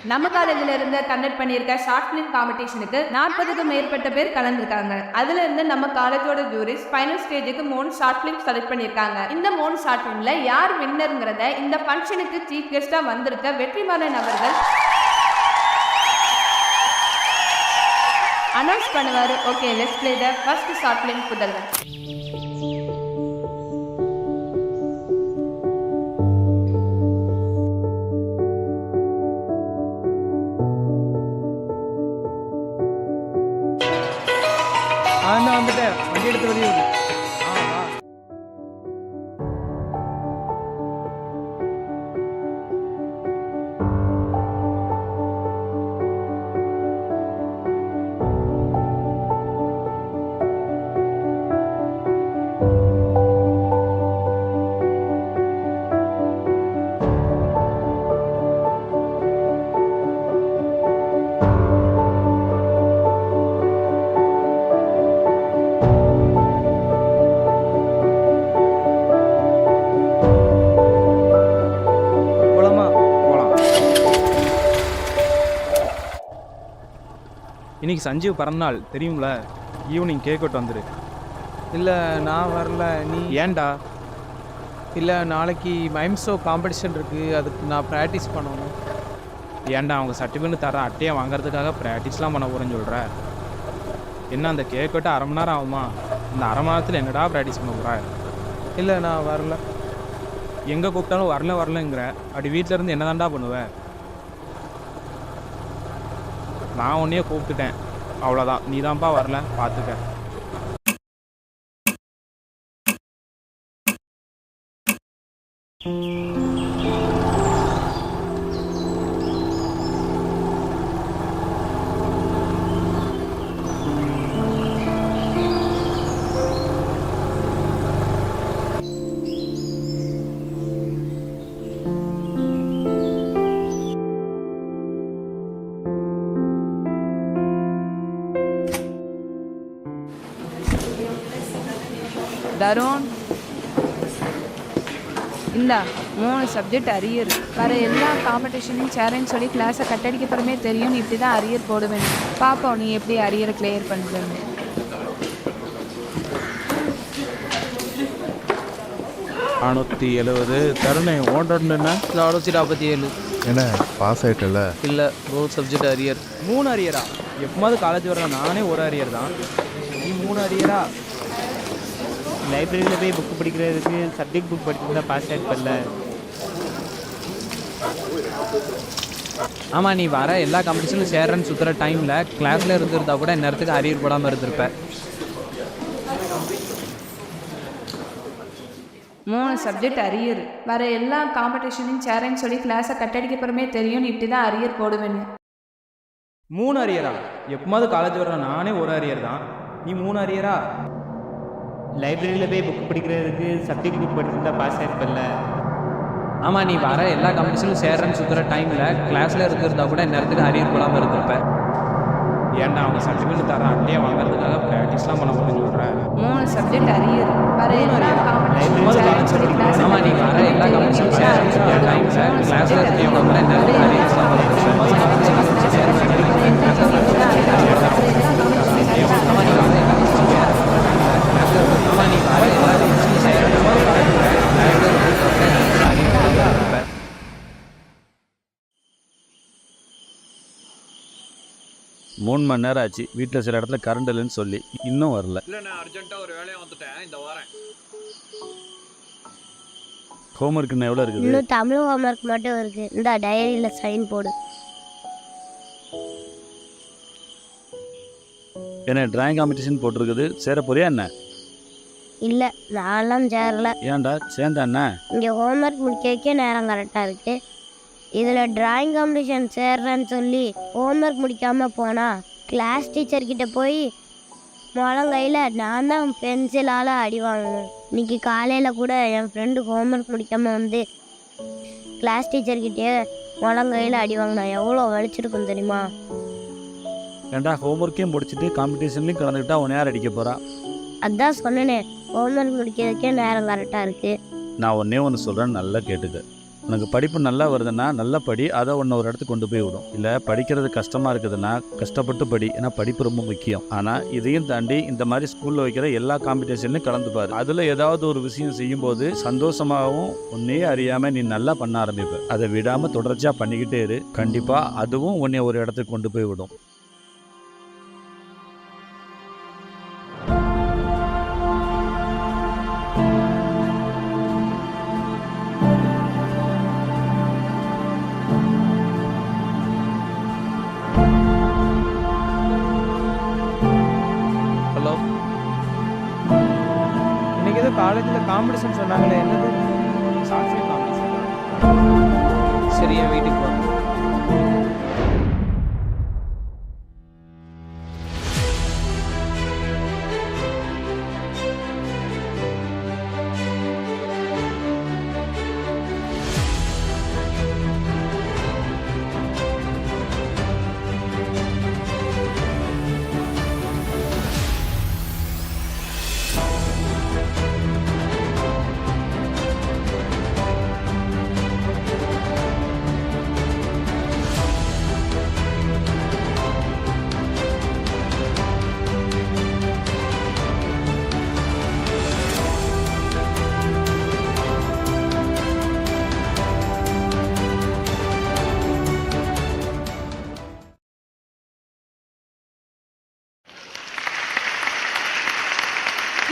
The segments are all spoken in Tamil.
நம்ம காலேஜில் இருந்து கண்டக்ட் பண்ணியிருக்க ஷார்ட் ஃபிலிம் காம்படிஷனுக்கு 40க்கும் மேற்பட்ட பேர் கலந்துருக்காங்க. அதுல இருந்து நம்ம காலேஜோட ஜூரிஸ் ஃபைனல் ஸ்டேஜுக்கு 3 ஷார்ட் ஃபிலிம் செலக்ட் பண்ணியிருக்காங்க. இந்த 3 ஷார்ட் ஃபிலிம்ல யார் வின்னருங்கிறத இந்த ஃபங்க்ஷனுக்கு சீஃப் கெஸ்டா வந்திருக்க வெற்றிமாறன் அவர்கள் அனௌன்ஸ் பண்ணுவாரு. Okay, let's play the first short film புதல்வன். வந்துட்டேன், வண்டி எடுத்து வெளியே விடு. இன்னைக்கு சஞ்சீவ் பிறந்தநாள் தெரியும்ல, ஈவினிங் கேக் வெட்ட வந்துரு. இல்லை, நான் வரல. நீ ஏன்டா? இல்லை, நாளைக்கு மைம் ஷோ காம்படிஷன் இருக்குது, அதுக்கு நான் ப்ராக்டிஸ் பண்ணணும். ஏன்டா அவங்க சர்டிஃபிகேட் தர அட்டையை வாங்குறதுக்காக ப்ராக்டிஸ்லாம் பண்ண போகிறேன்னு சொல்கிற? என்ன அந்த கேக் வெட்ட அரை மணி நேரம் ஆகுமா? இந்த அரை மணி நேரத்தில் என்னடா ப்ராக்டிஸ் பண்ண போகிற? இல்லை, நான் வரல. எங்கே கூப்பிட்டாலும் வரலங்கிற. அப்படி வீட்டில் இருந்து என்ன தாண்டா பண்ணுவேன்? நான் உன்னையே கூப்பிட்டுட்டேன், அவ்வளோதான். நீ தான்ப்பா வரல, பார்த்துக்க. தருண், இந்த 3 சப்ஜெக்ட் அரியர். வர எல்லா காம்படிஷனையும் சேரன்னு சொல்லி கிளாஸை கட்டடிக்க அப்புறமே தெரியும். நீ இப்படி தான் அரியர் போடுவேன். பார்ப்போம் நீ எப்படி அரியரை கிளியர் பண்ணுறேன்னு. 470 தருணை ஓண்டோன்னு 447. என்ன பாஸ் ஆகிட்டல? இல்லை, 4 சப்ஜெக்ட் அரியர். 3 அரியரா? எப்போது காலேஜ் வர நானே ஒரு அரியர் தான். நீ 3 அரியரா? லைப்ரரியில் போய் புக்கு படிக்கிறதுக்கு சப்ஜெக்ட் புக் படிச்சுருந்தா பாஸ் ஆகிருப்பல்ல. ஆமாம், நீ வர எல்லா காம்படிஷனும் சேர்றன்னு சுற்றுற டைமில் கிளாஸில் இருந்திருந்தா கூட நேரத்துக்கு அரியர் போடாமல் இருந்திருப்ப. 3 சப்ஜெக்ட் அரியர். வர எல்லா காம்படிஷனையும் சேரன்னு சொல்லி கிளாஸை கட்டடிக்க அப்புறமே தெரியும். நீ இப்படி தான் அரியர் போடுவேன்னு. 3 அரியரா? எப்போது காலேஜ் வர நானே ஒரு அரியர் தான். நீ 3 அரியரா? லைப்ரரியில் போய் புக்கு படிக்கிறதுக்கு சப்ஜெக்ட் புக் படிச்சுருந்தா பாஸ் ஆகிருப்பல்ல. ஆமாம், நீ வர எல்லா காம்படிஷனும் சேர்றன்னு சுற்றுற டைமில் கிளாஸில் இருந்திருந்தா கூட நேரத்துக்கு அரியர் போடாமல் இருந்திருப்ப. ஏன்டா அவங்க சர்டிஃபிகேட் தர அட்டையை வாங்குறதுக்காக ப்ராக்டிஸ்லாம் பண்ண போகிறேன்னு சொல்கிறேன். 3 சப்ஜெக்ட் அரியர். வர எல்லா காம்படிஷனும் ஆமாம், நீ வர எல்லா காம்படிஷனும் சேர்றன்னு சுற்றுற டைமில் கிளாஸில் இருந்தவங்க கூட நேரத்துக்கு அரியர் போடாமல் இருந்திருப்ப. மூணு மணி நேரம் ஆச்சு. வீட்டில் சில இடத்துல கரண்ட் இல்லைன்னு சொல்லி இன்னும் வரல. இல்லை, நான் அர்ஜென்ட்டாக ஒரு வேலையை வந்துட்டேன், இந்த வாரேன். ஹோம்ஒர்க் இன்னும் எவ்வளோ இருக்குது? இன்னும் தமிழ் ஹோம்ஒர்க் மட்டும் இருக்குது. இந்த டைரியில் சைன் போடு. என்ன டிராயிங் காம்படிஷன் போட்டிருக்குது, சேர போறியா என்ன? இல்லை, நான்லாம் சேரல. ஏன்டா சேர்ந்தா என்ன? இங்கே ஹோம்ஒர்க் முடிக்க நேரம் கரெக்டாக இருக்குது. இதில் டிராயிங் காம்படிஷன் சேர்றேன்னு சொல்லி ஹோம்ஒர்க் முடிக்காமல் போனால் கிளாஸ் டீச்சர்கிட்ட போய் முழங்கையில் நான் தான் பென்சிலால் அடி வாங்கணும். இன்றைக்கி காலையில் கூட என் ஃப்ரெண்டு ஹோம்ஒர்க் முடிக்காமல் வந்து கிளாஸ் டீச்சர்கிட்டே முழங்கையில் அடி வாங்கினேன். எவ்வளோ வலிச்சிருக்கும் தெரியுமா? ஏன்டா ஹோம்ஒர்க்கையும் முடிச்சுட்டு காம்படிஷன்லையும் கலந்துக்கிட்டா உன் நேரம் அடிக்க போகிறா. அதான் சொன்னேனே, ஹோம்ஒர்க் முடிக்கிறதுக்கே நேரம் கரெக்டாக இருக்குது. நான் ஒன்றே ஒன்று சொல்கிறேன், நல்லா கேட்டுக்க. உனக்கு படிப்பு நல்லா வருதுன்னா நல்லா படி, அதை உன்னை ஒரு இடத்துக்கு கொண்டு போய் விடும். இல்லை படிக்கிறது கஷ்டமாக இருக்குதுன்னா கஷ்டப்பட்டு படி, ஏன்னா படிப்பு ரொம்ப முக்கியம். ஆனால் இதையும் தாண்டி இந்த மாதிரி ஸ்கூலில் வைக்கிற எல்லா காம்படிஷன்லையும் கலந்துப்பாரு. அதில் ஏதாவது ஒரு விஷயம் செய்யும்போது சந்தோஷமாகவும் உன்னையே அறியாமல் நீ நல்லா பண்ண ஆரம்பிப்ப. அதை விடாமல் தொடர்ச்சியாக பண்ணிக்கிட்டே இரு. கண்டிப்பாக அதுவும் உன்னை ஒரு இடத்துக்கு கொண்டு போய் விடும். ஹலோ, இன்னைக்கு ஏதோ காலேஜில் காம்படிஷன் சொன்னாங்களே, என்னது? Short film competition. சரி, என் வீட்டுக்கு போங்க.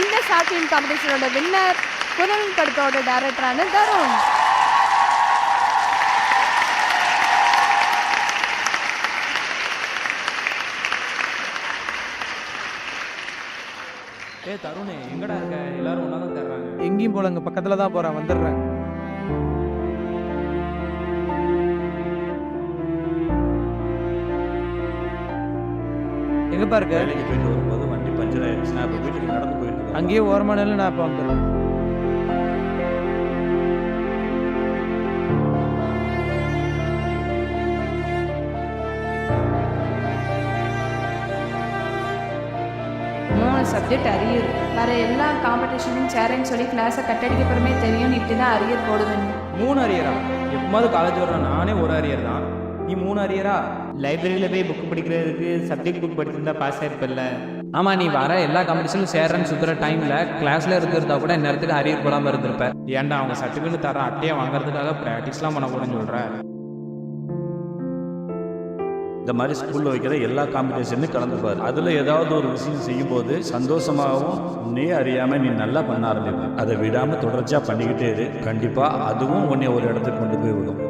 இந்த ஷார்ட் ஃபிலிம் காம்படிஷனோட வின்னர் குரல் படத்தோட டைரக்டரான தருண். தருணே, எங்கடா இருக்க? எல்லாரும் ஒன்றா தான் தர்றாங்க. எங்கேயும் போல, இங்கே பக்கத்தில் தான் போகிறேன், வந்துடுறேன். எங்கப்பா இருக்க? வேலைக்கு போயிட்டு வரும்போது வண்டி பஞ்சர் ஆயிடுச்சு. நான் இப்போ வீட்டுக்கு நடந்து போயிட்டு இருக்கேன். அங்கேயே ஓரமான நான் இப்போ வந்துடுறேன். Subject arrear. வேற எல்லா காம்படிஷனும் சேரன்னு சொல்லி கிளாஸை கட்டடிக்க அப்புறமே தெரியும் இப்படி தான் அரியர் போடுவேன். 3 அரியரா? எப்போது காலேஜ் வர்றேன், நானே ஒரு அரியர் தான். நீ 3 அரியரா? லைப்ரரியில் போய் புக் படிக்கிறதுக்கு சப்ஜெக்ட் புக் படிச்சிருந்தா பாஸ் ஆயிருப்பல்ல. ஆமாம், நீ வர எல்லா காம்படிஷனும் சேர்றேன்னு சுற்றுற டைமில் கிளாஸில் இருக்கிறதா கூட நேரத்துக்கு அரியர் போடாமல் இருந்திருப்ப. ஏன்டா அவங்க சர்டிஃபிகேட் தர அட்டையை வாங்குறதுக்காக ப்ராக்டிஸ்லாம் பண்ண போறேன்னு சொல்கிறேன். இந்த மாதிரி ஸ்கூலில் வைக்கிற எல்லா காம்படிஷன்லையும் கலந்துப்பாரு. அதில் ஏதாவது ஒரு விஷயம் செய்யும்போது சந்தோஷமாகவும் உன்னையே அறியாமல் நீ நல்லா பண்ண ஆரம்பிப்ப. அதை விடாமல் தொடர்ச்சியாக பண்ணிக்கிட்டே இரு. கண்டிப்பாக அதுவும் உன்னை ஒரு இடத்துக்கு கொண்டு போய் விடும்.